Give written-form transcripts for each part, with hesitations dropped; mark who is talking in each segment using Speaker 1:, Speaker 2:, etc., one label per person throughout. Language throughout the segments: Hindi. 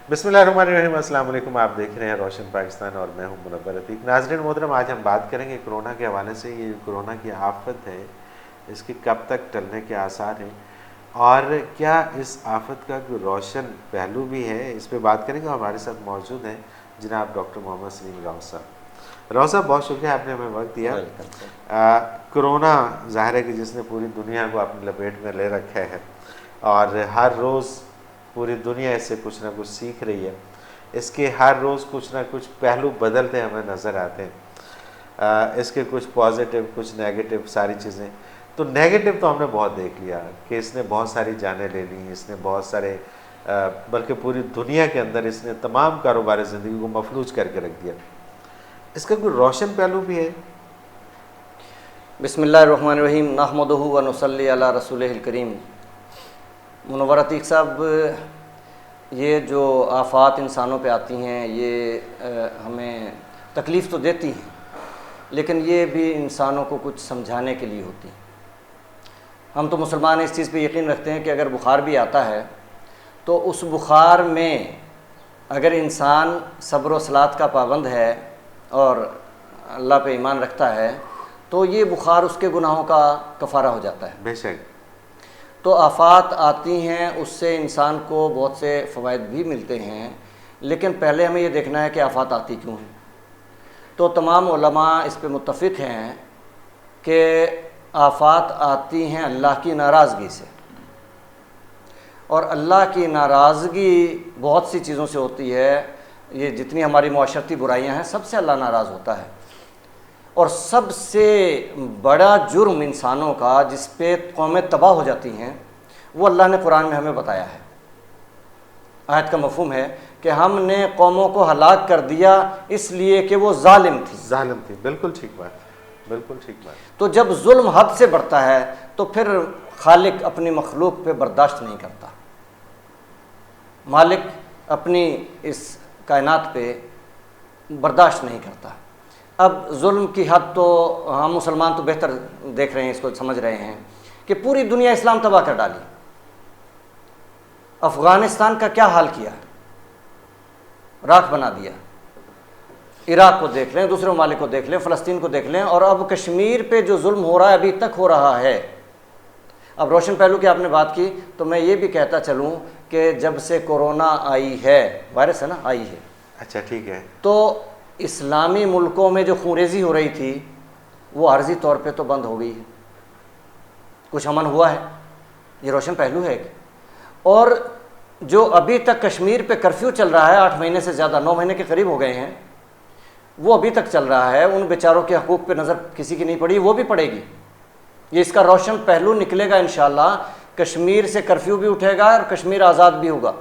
Speaker 1: बिस्मिल्लाहिर्रहमानिर्रहीम, अस्सलाम वालेकुम। आप देख रहे हैं रोशन पाकिस्तान और मैं हूं मुनव्वर अतीक। नाज़रीन मोहतरम, आज हम बात करेंगे कोरोना के हवाले से। ये कोरोना की आफत है, इसके कब तक टलने के आसार हैं और क्या इस आफत का कोई रोशन पहलू भी है, इस पे बात करेंगे। हमारे साथ मौजूद हैं जनाब डॉक्टर मोहम्मद सलीम राव साहब। राव साहब, बहुत शुक्रिया, आपने हमें वक्त दिया। कोरोना ज़ाहिर है कि जिसने पूरी दुनिया को अपनी लपेट में ले रखा है और हर रोज़ पूरी दुनिया इससे कुछ ना कुछ सीख रही है। इसके हर रोज़ कुछ ना कुछ पहलू बदलते हमें नज़र आते हैं। इसके कुछ पॉजिटिव, कुछ नेगेटिव, सारी चीज़ें। तो नेगेटिव तो हमने बहुत देख लिया कि इसने बहुत सारी जानें ले ली, इसने बहुत सारे बल्कि पूरी दुनिया के अंदर इसने तमाम कारोबार ज़िंदगी को मफलूज करके रख दिया। इसका कोई रोशन पहलू भी है?
Speaker 2: बिस्मिल्लाहिर्रहमानिर्रहीम, नहमदुहु व नुसल्ली अला रसूलिहिल करीम। मुनव्वर अतीक साहब, ये जो आफ़ात इंसानों पे आती हैं ये हमें तकलीफ़ तो देती हैं, लेकिन ये भी इंसानों को कुछ समझाने के लिए होती हैं। हम तो मुसलमान इस चीज़ पे यकीन रखते हैं कि अगर बुखार भी आता है तो उस बुखार में अगर इंसान सब्र व सलात का पाबंद है और अल्लाह पे ईमान रखता है तो ये बुखार उसके गुनाहों का कफ़ारा हो जाता है।
Speaker 1: बेशक।
Speaker 2: तो आफ़ात आती हैं, उससे इंसान को बहुत से फ़वाइद भी मिलते हैं, लेकिन पहले हमें ये देखना है कि आफ़ात आती क्यों हैं। तो तमाम उलमा इस पे मुत्तफ़िक़ हैं कि आफ़ात आती हैं अल्लाह की नाराज़गी से, और अल्लाह की नाराज़गी बहुत सी चीज़ों से होती है। ये जितनी हमारी मुआशरती बुराइयां हैं, सबसे अल्लाह नाराज़ होता है। और सबसे बड़ा जुर्म इंसानों का जिस पे कौमें तबाह हो जाती हैं, वो अल्लाह ने कुरान में हमें बताया है। आयत का मफ़हूम है कि हमने कौमों को हलाक कर दिया इसलिए कि वो जालिम थी।
Speaker 1: बिल्कुल ठीक बात, बिल्कुल ठीक बात।
Speaker 2: तो जब जुल्म हद से बढ़ता है तो फिर खालिक अपनी मखलूक पे बर्दाश्त नहीं करता, मालिक अपनी इस कायनात पे बर्दाश्त नहीं करता। अब जुल्म की हद तो हम मुसलमान तो बेहतर देख रहे हैं, इसको समझ रहे हैं कि पूरी दुनिया इस्लाम तबाह कर डाली। अफ़गानिस्तान का क्या हाल किया, राख बना दिया। इराक़ को देख लें, दूसरे ममालिक को देख लें, फ़लस्तीन को देख लें, और अब कश्मीर पे जो जुल्म हो रहा है अभी तक हो रहा है। अब रोशन पहलू की आपने बात की तो मैं ये भी कहता चलूँ कि जब से कोरोना आई है, वायरस है ना, आई है,
Speaker 1: अच्छा ठीक है,
Speaker 2: तो इस्लामी मुल्कों में जो खूंरेज़ी हो रही थी वो आर्जी तौर पे तो बंद हो गई है। कुछ अमन हुआ है, ये रोशन पहलू है। और जो अभी तक कश्मीर पे कर्फ्यू चल रहा है 8 महीने से ज़्यादा, 9 महीने के करीब हो गए हैं, वो अभी तक चल रहा है। उन बेचारों के हकूक़ पे नज़र किसी की नहीं पड़ी, वो भी पड़ेगी। ये इसका रोशन पहलू निकलेगा इंशाअल्लाह। कश्मीर से कर्फ्यू भी उठेगा और कश्मीर आज़ाद भी होगा।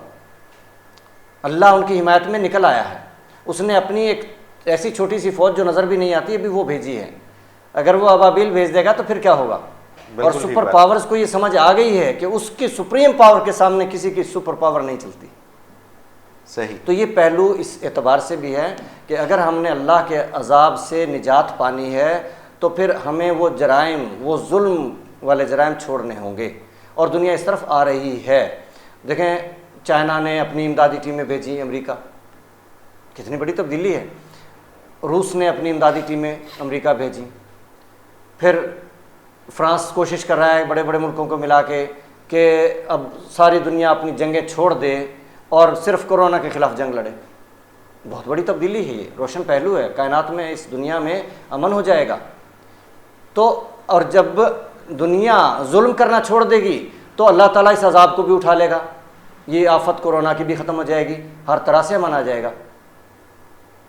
Speaker 2: अल्लाह उनकी हिमायत में निकल आया है। उसने अपनी एक ऐसी छोटी सी फ़ौज जो नज़र भी नहीं आती अभी वो भेजी है। अगर वो अबाबिल भेज देगा तो फिर क्या होगा। और सुपर पावर्स को ये समझ आ गई है कि उसकी सुप्रीम पावर के सामने किसी की सुपर पावर नहीं चलती।
Speaker 1: सही।
Speaker 2: तो ये पहलू इस एतबार से भी है कि अगर हमने अल्लाह के अजाब से निजात पानी है तो फिर हमें वो जराइम, वो जुल्म वाले जराइम छोड़ने होंगे, और दुनिया इस तरफ आ रही है। देखें, चाइना ने अपनी इमदादी टीमें भेजी, अमेरिका, कितनी बड़ी तब्दीली है। रूस ने अपनी इमदादी टीमें अमेरिका भेजी, फिर फ्रांस कोशिश कर रहा है बड़े बड़े मुल्कों को मिला के कि अब सारी दुनिया अपनी जंगें छोड़ दे और सिर्फ कोरोना के ख़िलाफ़ जंग लड़े। बहुत बड़ी तब्दीली है ये, रोशन पहलू है। कायनात में, इस दुनिया में अमन हो जाएगा। तो और जब दुनिया जुल्म करना छोड़ देगी तो अल्लाह ताला इस अजाब को भी उठा लेगा। ये आफत कोरोना की भी ख़त्म हो जाएगी, हर तरह से अमन आ जाएगा।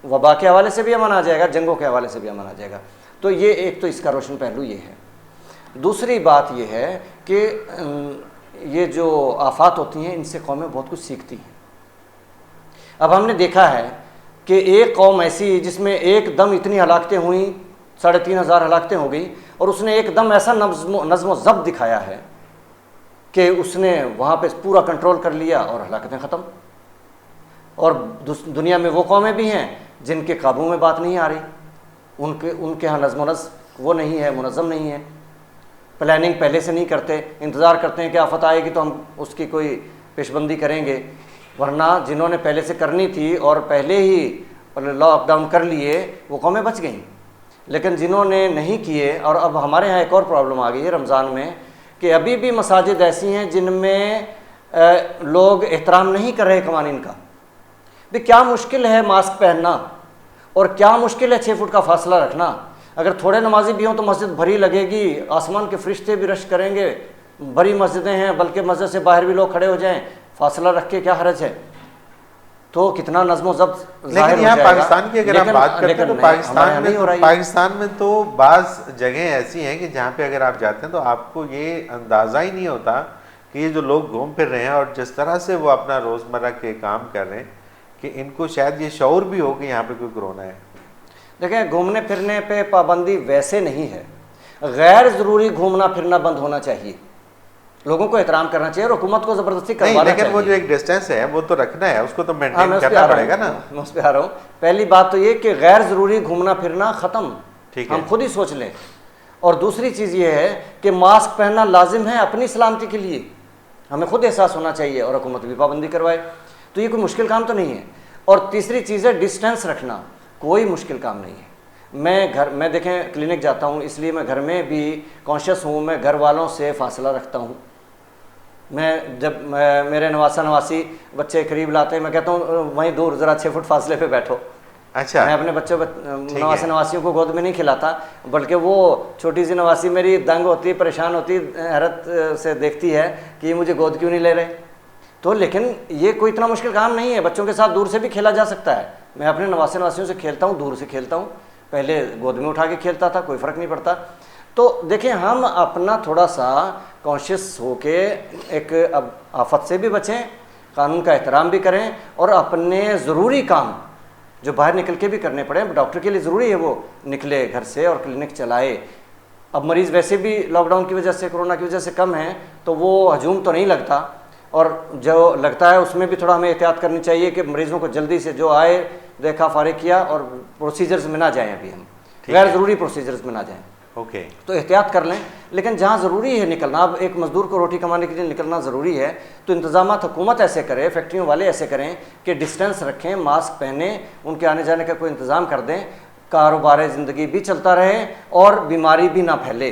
Speaker 2: वबा के हवाले से भी अमन आ जाएगा, जंगों के हवाले से भी अमन आ जाएगा। तो ये एक तो इसका रोशन पहलू ये है। दूसरी बात ये है कि ये जो आफात होती हैं इनसे कौमें बहुत कुछ सीखती हैं। अब हमने देखा है कि एक कौम ऐसी जिसमें एकदम इतनी हलाकतें हुई, 3500 हलाकतें हो गई, और उसने एकदम ऐसा नज़्म ज़ब्त दिखाया है कि उसने वहाँ पे पूरा कंट्रोल कर लिया और हलाकतें ख़त्म। और दुनिया में वो कौमें भी हैं जिनके काबू में बात नहीं आ रही, उनके यहाँ नज़्म नज़्म वो नहीं है, मुनज़्ज़म नहीं है। प्लानिंग पहले से नहीं करते, इंतज़ार करते हैं कि आफत आएगी तो हम उसकी कोई पेशबंदी करेंगे। वरना जिन्होंने पहले से करनी थी और पहले ही लॉकडाउन कर लिए वो कौमें बच गईं। लेकिन जिन्होंने नहीं किए, और अब हमारे यहाँ एक और प्रॉब्लम आ गई है रमज़ान में कि अभी भी मसाजिद ऐसी हैं जिनमें लोग एहतराम नहीं कर रहे कवानीन का। भी क्या मुश्किल है मास्क पहनना और क्या मुश्किल है 6 फुट का फासला रखना। अगर थोड़े नमाजी भी हों तो मस्जिद भरी लगेगी, आसमान के फरिश्ते भी रश करेंगे, बड़ी मस्जिदें हैं, बल्कि मस्जिद से बाहर भी लोग खड़े हो जाएं, फासला रख के क्या हरज है। तो कितना नज़्म ज़ब्त ज़ाहिर
Speaker 1: लेकिन यहाँ पाकिस्तान की अगर आप बात करते हैं तो पाकिस्तान में तो बाज़ जगह ऐसी हैं कि जहाँ पे अगर आप जाते हैं तो आपको ये अंदाज़ा ही नहीं होता कि ये जो लोग घूम फिर रहे हैं और जिस तरह से वो अपना रोज़मर्रा के काम कर रहे हैं कि इनको शायद ये शऊर भी हो कि यहाँ पे कोई कोरोना है।
Speaker 2: देखें, घूमने फिरने पे पाबंदी वैसे नहीं है, गैर ज़रूरी घूमना फिरना बंद होना चाहिए, लोगों को एहतराम करना चाहिए और हुकूमत को ज़बरदस्ती करवाना चाहिए।
Speaker 1: लेकिन वो जो एक डिस्टेंस है वो तो रखना है, उसको तो मेंटेन करना पड़ेगा ना।
Speaker 2: मैं उस पर आ रहा हूँ। पहली बात तो ये कि गैर ज़रूरी घूमना फिरना ख़त्म, हम खुद ही सोच लें। और दूसरी चीज़ ये है कि मास्क पहनना लाजिम है अपनी सलामती के लिए, हमें खुद एहसास होना चाहिए और हुकूमत भी पाबंदी करवाए, तो ये कोई मुश्किल काम तो नहीं है। और तीसरी चीज़ है डिस्टेंस रखना, कोई मुश्किल काम नहीं है। मैं देखें क्लिनिक जाता हूँ, इसलिए मैं घर में भी कॉन्शियस हूँ, मैं घर वालों से फासला रखता हूँ। मैं जब मेरे नवासी बच्चे करीब लाते हैं, मैं कहता हूँ वहीं दूर ज़रा 6 फुट फासले पे बैठो।
Speaker 1: अच्छा,
Speaker 2: मैं अपने बच्चों नवासियों को गोद में नहीं खिलाता, बल्कि वो छोटी सी नवासी मेरी दंग होती, परेशान होती, हैरत से देखती है कि मुझे गोद क्यों नहीं ले रहे। तो लेकिन ये कोई इतना मुश्किल काम नहीं है, बच्चों के साथ दूर से भी खेला जा सकता है। मैं अपने नवासियों से खेलता हूँ, दूर से खेलता हूँ, पहले गोद में उठा के खेलता था, कोई फ़र्क नहीं पड़ता। तो देखें, हम अपना थोड़ा सा कॉन्शियस होके एक अब आफत से भी बचें, कानून का एहतराम भी करें और अपने ज़रूरी काम जो बाहर निकल के भी करने पड़े, डॉक्टर के लिए ज़रूरी है वो निकले घर से और क्लिनिक चलाए। अब मरीज़ वैसे भी लॉकडाउन की वजह से, कोरोना की वजह से कम हैं, तो वो हजूम तो नहीं लगता, और जो लगता है उसमें भी थोड़ा हमें एहतियात करनी चाहिए कि मरीज़ों को जल्दी से जो आए देखा फारिग किया और प्रोसीजर्स में ना जाएं, अभी हम गैर ज़रूरी प्रोसीजर्स में ना जाएं।
Speaker 1: ओके,
Speaker 2: तो एहतियात कर लें। लेकिन जहाँ ज़रूरी है निकलना, अब एक मज़दूर को रोटी कमाने के लिए निकलना ज़रूरी है, तो इंतज़ामात हुकूमत ऐसे करे, फैक्ट्रियों वाले ऐसे करें कि डिस्टेंस रखें, मास्क पहने, उनके आने जाने का कोई इंतज़ाम कर दें, कारोबार ज़िंदगी भी चलता रहे और बीमारी भी ना फैले।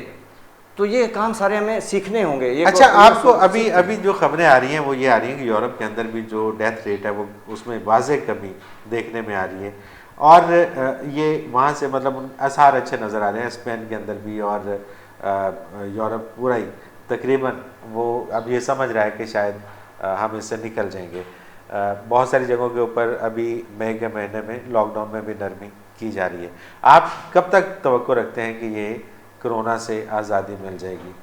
Speaker 2: तो ये काम सारे हमें सीखने होंगे। ये
Speaker 1: अच्छा, आपको अभी जो खबरें आ रही हैं वो ये आ रही हैं कि यूरोप के अंदर भी जो डेथ रेट है वो उसमें वाज़ेह कमी देखने में आ रही है, और ये वहाँ से मतलब आसार अच्छे नज़र आ रहे हैं स्पेन के अंदर भी, और यूरोप पूरा ही तकरीबन वो अब ये समझ रहा है कि शायद हम इससे निकल जाएंगे। बहुत सारी जगहों के ऊपर अभी मई के महीने में लॉकडाउन में भी नरमी की जा रही है। आप कब तक तवक्को रखते हैं कि ये कोरोना से आज़ादी मिल जाएगी?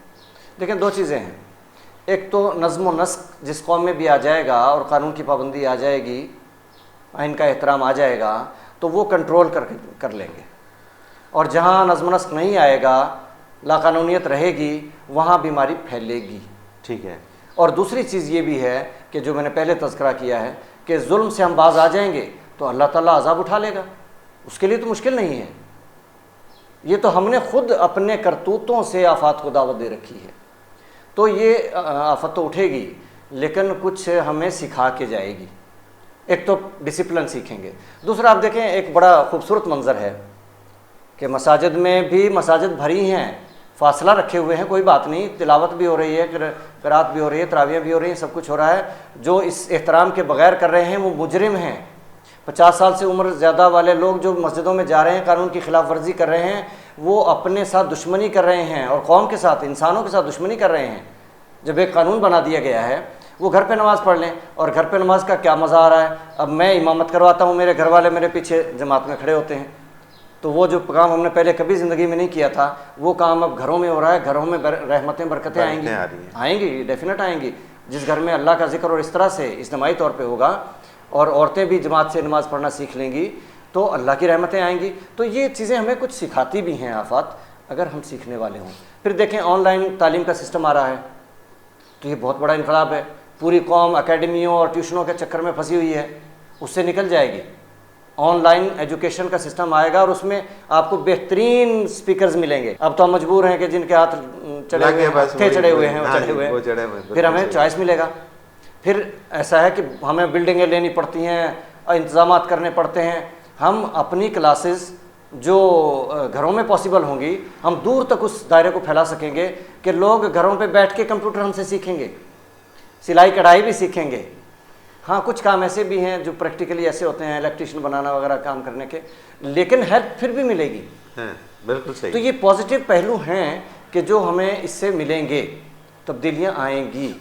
Speaker 2: देखें, 2 चीज़ें हैं। एक तो नज़्म व नस्क जिस कौम में भी आ जाएगा और कानून की पाबंदी आ जाएगी, आइन का एहतराम आ जाएगा, तो वो कंट्रोल कर लेंगे, और जहाँ नज़्म नस्क नहीं आएगा, लाकानूनियत रहेगी, वहाँ बीमारी फैलेगी।
Speaker 1: ठीक है।
Speaker 2: और दूसरी चीज़ ये भी है कि जो मैंने पहले तज़किरा किया है कि जुल्म से हम बाज आ जाएंगे तो अल्लाह ताला अज़ाब उठा लेगा, उसके लिए तो मुश्किल नहीं है। ये तो हमने खुद अपने करतूतों से आफत को दावत दे रखी है, तो ये आफत तो उठेगी, लेकिन कुछ हमें सिखा के जाएगी। एक तो डिसिप्लिन सीखेंगे, दूसरा आप देखें एक बड़ा खूबसूरत मंज़र है कि मसाजिद में भी मसाजिद भरी हैं, फासला रखे हुए हैं, कोई बात नहीं, तिलावत भी हो रही है, क़िरात भी हो रही है, तरावियाँ भी हो रही हैं, सब कुछ हो रहा है। जो इस एहतराम के बग़ैर कर रहे हैं वो मुजरिम हैं। 50 साल से उम्र ज़्यादा वाले लोग जो मस्जिदों में जा रहे हैं, कानून की खिलाफ वर्जी कर रहे हैं, वो अपने साथ दुश्मनी कर रहे हैं और कौम के साथ, इंसानों के साथ दुश्मनी कर रहे हैं। जब एक कानून बना दिया गया है, वो घर पे नमाज़ पढ़ लें, और घर पे नमाज का क्या मज़ा आ रहा है। अब मैं इमामत करवाता हूँ, मेरे घर वाले मेरे पीछे जमात में खड़े होते हैं, तो वो जो काम हमने पहले कभी ज़िंदगी में नहीं किया था, वो काम अब घरों में हो रहा है। घरों में रहमतें बरकतें आएंगी, डेफिनेट आएंगी। जिस घर में अल्लाह का जिक्र और इस तरह से इज्तिमाई तौर पे होगा और औरतें भी जमात से नमाज़ पढ़ना सीख लेंगी, तो अल्लाह की रहमतें आएंगी। तो ये चीज़ें हमें कुछ सिखाती भी हैं आफत, अगर हम सीखने वाले हों। फिर देखें, ऑनलाइन तालीम का सिस्टम आ रहा है, तो ये बहुत बड़ा इनकलाब है। पूरी कौम अकेडमियों और ट्यूशनों के चक्कर में फंसी हुई है, उससे निकल जाएगी। ऑनलाइन एजुकेशन का सिस्टम आएगा और उसमें आपको बेहतरीन स्पीकर्स मिलेंगे। अब तो हम मजबूर हैं कि जिनके हाथ चढ़े हुए हैं, फिर हमें चॉइस मिलेगा। फिर ऐसा है कि हमें बिल्डिंगें लेनी पड़ती हैं, इंतज़ामात करने पड़ते हैं। हम अपनी क्लासेस जो घरों में पॉसिबल होंगी, हम दूर तक उस दायरे को फैला सकेंगे कि लोग घरों पे बैठ के कंप्यूटर हमसे सीखेंगे, सिलाई कढ़ाई भी सीखेंगे। हाँ, कुछ काम ऐसे भी हैं जो प्रैक्टिकली ऐसे होते हैं, इलेक्ट्रिशियन बनाना वगैरह काम करने के, लेकिन हेल्प फिर भी मिलेगी।
Speaker 1: बिल्कुल सही।
Speaker 2: तो ये पॉजिटिव पहलू हैं कि जो हमें इससे मिलेंगे, तब्दीलियाँ आएंगी।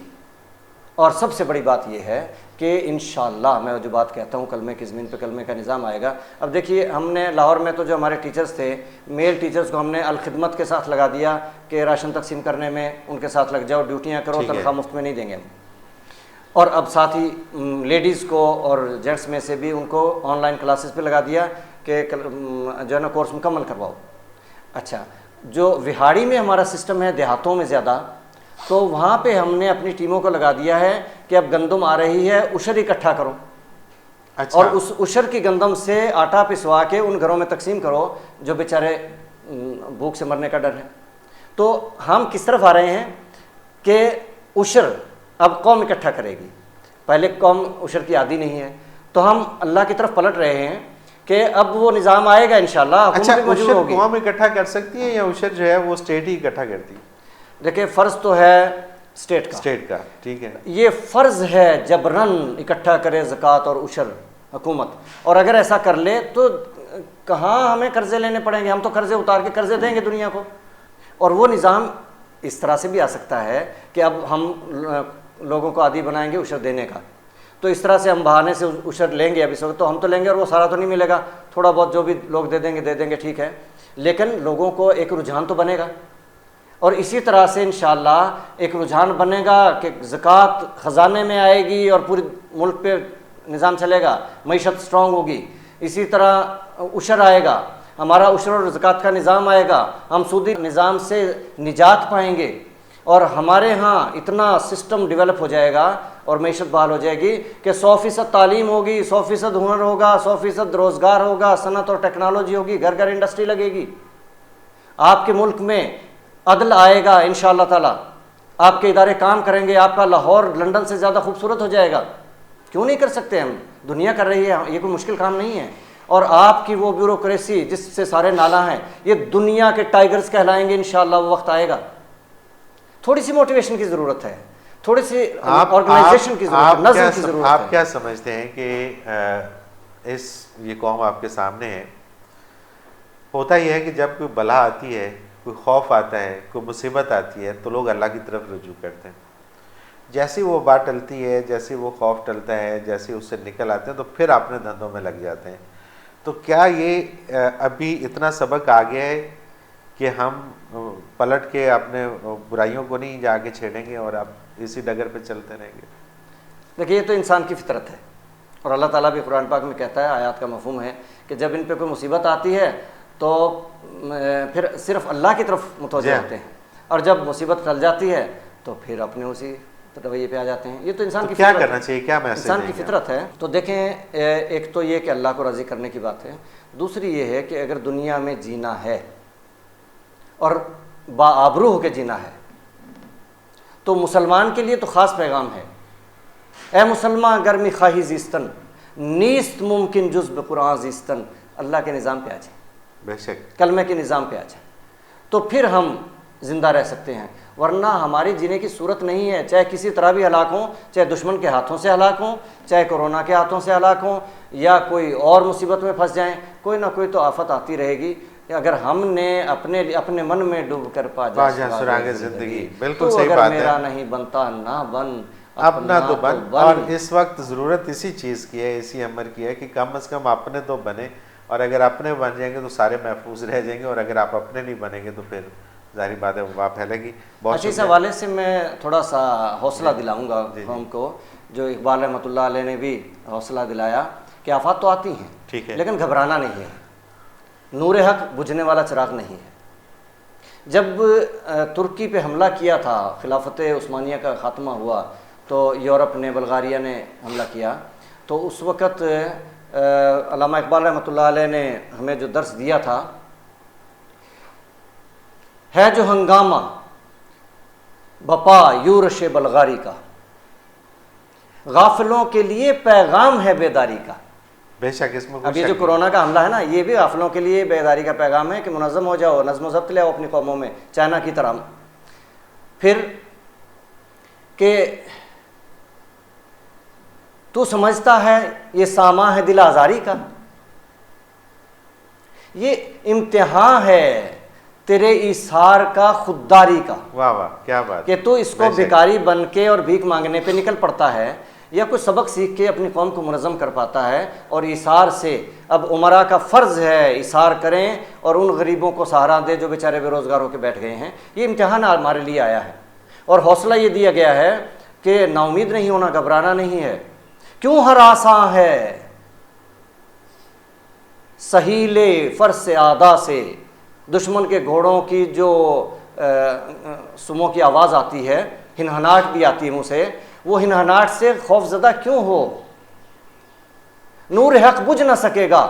Speaker 2: और सबसे बड़ी बात यह है कि इंशाअल्लाह, मैं जो बात कहता हूँ, कलमे की ज़मीन पे कलमे का निज़ाम आएगा। अब देखिए, हमने लाहौर में तो जो हमारे टीचर्स थे, मेल टीचर्स को हमने अलखिदमत के साथ लगा दिया कि राशन तकसीम करने में उनके साथ लग जाओ, ड्यूटियाँ करो, तनख्वाह मुफ्त में नहीं देंगे हम। और अब साथ ही लेडीज़ को और जेंट्स में से भी उनको ऑनलाइन क्लासेस पे लगा दिया कि जो है ना कोर्स मुकम्मल करवाओ। अच्छा, जो विहाड़ी में हमारा सिस्टम है, देहातों में ज़्यादा, तो वहाँ पे हमने अपनी टीमों को लगा दिया है कि अब गंदम आ रही है, उशर इकट्ठा करो। अच्छा। और उस उशर की गंदम से आटा पिसवा के उन घरों में तकसीम करो जो बेचारे भूख से मरने का डर है। तो हम किस तरफ आ रहे हैं कि उशर अब कौम इकट्ठा करेगी। पहले कौम उशर की आदी नहीं है, तो हम अल्लाह की तरफ पलट रहे हैं कि अब वो निज़ाम आएगा इंशाअल्लाह।
Speaker 1: अच्छा, उशर कौम इकट्ठा कर सकती है या उशर जो है वो स्टेट ही इकट्ठा करती है?
Speaker 2: देखिए, फ़र्ज़ तो है स्टेट का,
Speaker 1: ठीक है।
Speaker 2: ये फ़र्ज़ है जबरन इकट्ठा करे ज़कात और उशर हुकूमत। और अगर ऐसा कर ले तो कहाँ हमें कर्ज़े लेने पड़ेंगे, हम तो कर्ज़े उतार के कर्ज़े देंगे दुनिया को। और वो निज़ाम इस तरह से भी आ सकता है कि अब हम लोगों को आदी बनाएंगे उशर देने का, तो इस तरह से हम बहाने से उशर लेंगे। अब इस वक्त तो हम तो लेंगे और वो सारा तो नहीं मिलेगा, थोड़ा बहुत जो भी लोग दे देंगे, ठीक है, लेकिन लोगों को एक रुझान तो बनेगा। और इसी तरह से इंशाअल्लाह एक रुझान बनेगा कि ज़कात ख़जाने में आएगी और पूरे मुल्क पे निज़ाम चलेगा, मईशत स्ट्रॉन्ग होगी। इसी तरह उशर आएगा, हमारा उशर और ज़कात का निज़ाम आएगा, हम सूदी निज़ाम से निजात पाएंगे और हमारे यहाँ इतना सिस्टम डेवलप हो जाएगा और मईशत बहाल हो जाएगी कि 100% तालीम होगी, 100% हुनर होगा, 100% रोज़गार होगा, सनत और टेक्नोलॉजी होगी, घर घर इंडस्ट्री लगेगी। आपके मुल्क में अदल आएगा इंशाअल्लाह ताला, आपके इदारे काम करेंगे, आपका लाहौर लंदन से ज़्यादा खूबसूरत हो जाएगा। क्यों नहीं कर सकते हम? दुनिया कर रही है, ये कोई मुश्किल काम नहीं है। और आपकी वो ब्यूरोक्रेसी जिससे सारे नाला हैं, ये दुनिया के टाइगर्स कहलाएंगे इंशाअल्लाह, वो वक्त आएगा। थोड़ी सी मोटिवेशन की ज़रूरत है, थोड़ी सी ऑर्गेनाइजेशन की ज़रूरत है, नज़म की ज़रूरत है।
Speaker 1: आप क्या समझते हैं कि ये कौम आपके सामने है, होता यह है कि जब कोई बला आती है, कोई खौफ आता है, कोई मुसीबत आती है, तो लोग अल्लाह की तरफ रुजू करते हैं। जैसे वो बात टलती है, जैसे वो खौफ टलता है, जैसे उससे निकल आते हैं, तो फिर अपने धंधों में लग जाते हैं। तो क्या ये अभी इतना सबक आ गया है कि हम पलट के अपने बुराइयों को नहीं जाके छेड़ेंगे और अब इसी डगर पे चलते रहेंगे?
Speaker 2: देखिए, ये तो इंसान की फितरत है और अल्लाह ताला भी कुरान पाक में कहता है, आयत का मफहूम है कि जब इन पे कोई मुसीबत आती है तो फिर सिर्फ अल्लाह की तरफ मुतवज्जह होते हैं, और जब मुसीबत टल जाती है तो फिर अपने उसी रवैये पे आ जाते हैं। ये तो इंसान की
Speaker 1: क्या करना चाहिए, क्या मैसेज
Speaker 2: इंसान की फितरत है। तो देखें, एक तो ये कि अल्लाह को राज़ी करने की बात है, दूसरी ये है कि अगर दुनिया में जीना है और बाआबरू होकर जीना है तो मुसलमान के लिए तो ख़ास पैगाम है, ए मुसलमान गर्मी खाही जीस्तन नीस्त मुमकिन जुज़्ब कुरान जीस्तन, अल्लाह के निज़ाम पे आ जाए,
Speaker 1: बेशक
Speaker 2: कलमे के निज़ाम पे आ जाए, तो फिर हम ज़िंदा रह सकते हैं। वरना हमारी जीने की सूरत नहीं है, चाहे किसी तरह भी हलाक हों, चाहे दुश्मन के हाथों से हलाक हों, चाहे कोरोना के हाथों से हलाक हों, या कोई और मुसीबत में फंस जाएं, कोई ना कोई तो आफत आती रहेगी। अगर हमने अपने मन में डूब कर पा
Speaker 1: सुरागे जिंदगी, बिल्कुल
Speaker 2: तो
Speaker 1: सही
Speaker 2: अगर
Speaker 1: बात
Speaker 2: मेरा
Speaker 1: है,
Speaker 2: नहीं बनता ना बन
Speaker 1: अपना तो बन। और इस वक्त ज़रूरत इसी चीज़ की है, इसी अमर की है कि कम से कम अपने तो बने, और अगर अपने बन जाएंगे तो सारे महफूज रह जाएंगे, और अगर आप अपने नहीं बनेंगे तो फिर जाहिर बात है वबा फैलेगी। बहुत
Speaker 2: अच्छे इस हवाले से मैं थोड़ा सा हौसला दिलाऊंगा कौम को, जो इकबाल रहमतुल्लाह अलैह ने भी हौसला दिलाया कि आफत तो आती हैं,
Speaker 1: ठीक है,
Speaker 2: लेकिन घबराना नहीं है, नूर हक बुझने वाला चिराग नहीं है। जब तुर्की पे हमला किया था, खिलाफत उस्मानिया का ख़ात्मा हुआ, तो यूरोप ने, बल्गारिया ने हमला किया, तो उस वक़्त अल्लामा इकबाल रहमतुल्लाह अलैह ने हमें जो दर्स दिया था, है जो हंगामा बपा यूरश बल्गारी का, गाफिलों के लिए पैगाम है बेदारी का।
Speaker 1: बेशक इसमें
Speaker 2: अब ये जो कोरोना का हमला है ना, ये भी गाफिलों के लिए बेदारी का पैगाम है कि मुनज़्ज़म हो जाओ, नज़्म ज़ब्त ले आओ अपनी कौमों में, चाइना की तरह। फिर कि तू समझता है ये सामा है दिल आज़ारी का, ये इम्तिहान है तेरे ईसार का, खुददारी का।
Speaker 1: वाह वाह, क्या बात
Speaker 2: कि तू इसको भिखारी बन के और भीख मांगने पे निकल पड़ता है या कुछ सबक सीख के अपनी कौम को मुनज़्ज़म कर पाता है। और ईसार से अब उमरा का फ़र्ज़ है ईसार करें और उन गरीबों को सहारा दें जो बेचारे बेरोज़गार होकर बैठ गए हैं। ये इम्तिहान हमारे लिए आया है और हौसला ये दिया गया है कि नाउमीद नहीं होना, घबराना नहीं है। क्यों हर आसा है सहीले फ़र्ज से आदा से, दुश्मन के घोड़ों की जो सुमों की आवाज़ आती है, हिनहनाट भी आती है मुँह से, वो हिनहनाट से खौफज़दा क्यों हो। नूर हक बुझ ना सकेगा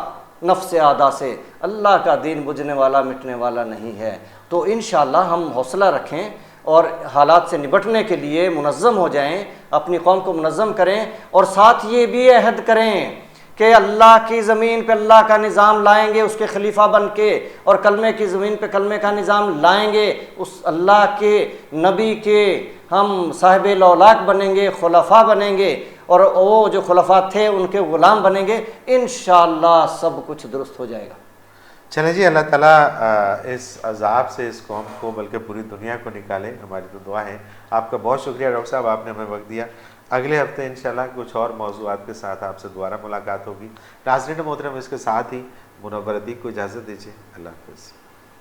Speaker 2: नफ्स आदा से, अल्लाह का दीन बुझने वाला मिटने वाला नहीं है। तो इंशाअल्लाह हम हौसला रखें और हालात से निपटने के लिए मुनज़्ज़म हो जाएं, अपनी कौम को मुनज़्ज़म करें और साथ ये भी अहद करें कि अल्लाह की ज़मीन पे अल्लाह का निज़ाम लाएंगे उसके खलीफा बन के, और कलमे की ज़मीन पे कलमे का निज़ाम लाएंगे उस अल्लाह के नबी के हम साहिब लौलाक बनेंगे, खुलफा बनेंगे और वो जो खुलफा थे उनके ग़ुलाम बनेंगे। इंशाअल्लाह सब कुछ दुरुस्त हो जाएगा।
Speaker 1: चलें जी, अल्लाह ताला इस अजाब से इस कौम को बल्कि पूरी दुनिया को निकाले, हमारी तो दुआ है। आपका बहुत शुक्रिया डॉक्टर साहब, आपने हमें वक्त दिया। अगले हफ्ते इंशाल्लाह कुछ और मौज़ूआत के साथ आपसे दोबारा मुलाकात होगी। नाज़रीन मोहतरम, इसके साथ ही मुनव्वर अतीक को इजाज़त दीजिए। अल्लाह हाफ़िज़।